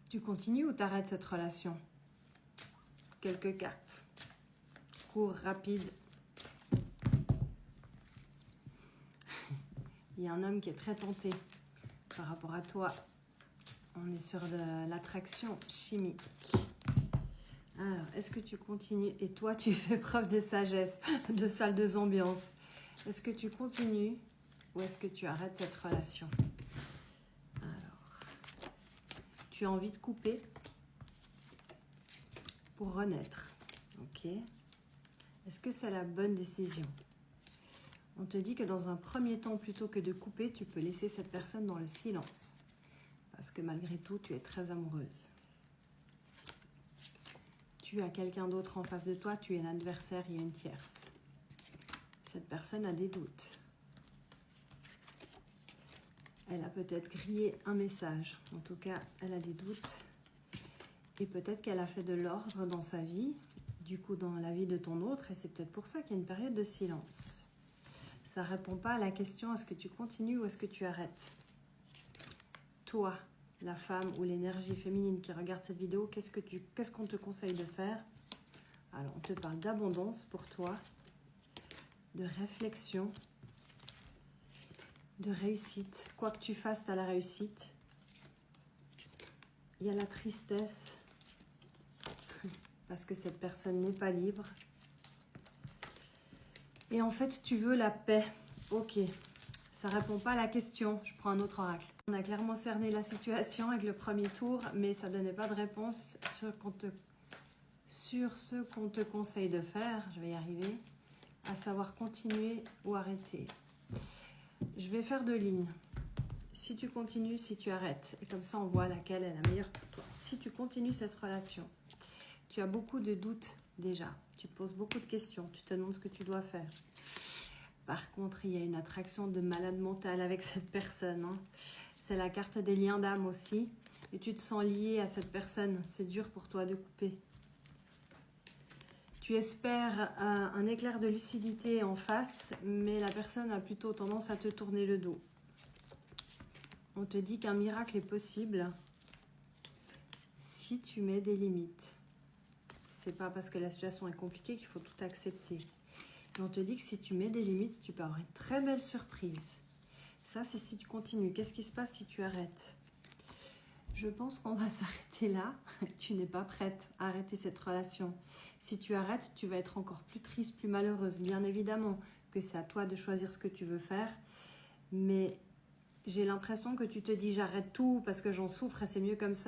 Tu continues ou t'arrêtes cette relation? Quelques cartes. Court, rapide. Il y a un homme qui est très tenté par rapport à toi. On est sur de l'attraction chimique. Alors, est-ce que tu continues? Et toi, tu fais preuve de sagesse, de salle de ambiance. Est-ce que tu continues ou est-ce que tu arrêtes cette relation? Alors, tu as envie de couper pour renaître. Ok. Est-ce que c'est la bonne décision? On te dit que dans un premier temps, plutôt que de couper, tu peux laisser cette personne dans le silence. Parce que malgré tout, tu es très amoureuse. Tu as quelqu'un d'autre en face de toi, tu es un adversaire, il y a une tierce. Cette personne a des doutes. Elle a peut-être grillé un message. En tout cas, elle a des doutes. Et peut-être qu'elle a fait de l'ordre dans sa vie, du coup dans la vie de ton autre, et c'est peut-être pour ça qu'il y a une période de silence. Ça ne répond pas à la question, est-ce que tu continues ou est-ce que tu arrêtes? Toi, la femme ou l'énergie féminine qui regarde cette vidéo, qu'est-ce qu'on te conseille de faire? Alors, on te parle d'abondance pour toi, de réflexion, de réussite. Quoi que tu fasses, tu as la réussite. Il y a la tristesse, parce que cette personne n'est pas libre. Et en fait, tu veux la paix. Ok, ça ne répond pas à la question. Je prends un autre oracle. On a clairement cerné la situation avec le premier tour, mais ça ne donnait pas de réponse sur ce qu'on te conseille de faire. Je vais y arriver. À savoir continuer ou arrêter. Je vais faire 2 lignes. Si tu continues, si tu arrêtes. Et comme ça, on voit laquelle est la meilleure pour toi. Si tu continues cette relation, tu as beaucoup de doutes déjà. Tu te poses beaucoup de questions. Tu te demandes ce que tu dois faire. Par contre, il y a une attraction de malade mental avec cette personne. Hein. C'est la carte des liens d'âme aussi. Et tu te sens lié à cette personne. C'est dur pour toi de couper. Tu espères un éclair de lucidité en face, mais la personne a plutôt tendance à te tourner le dos. On te dit qu'un miracle est possible si tu mets des limites. C'est pas parce que la situation est compliquée qu'il faut tout accepter. Mais on te dit que si tu mets des limites, tu peux avoir une très belle surprise. Ça, c'est si tu continues. Qu'est-ce qui se passe si tu arrêtes? Je pense qu'on va s'arrêter là. Tu n'es pas prête à arrêter cette relation. Si tu arrêtes, tu vas être encore plus triste, plus malheureuse. Bien évidemment que c'est à toi de choisir ce que tu veux faire. Mais j'ai l'impression que tu te dis j'arrête tout parce que j'en souffre et c'est mieux comme ça.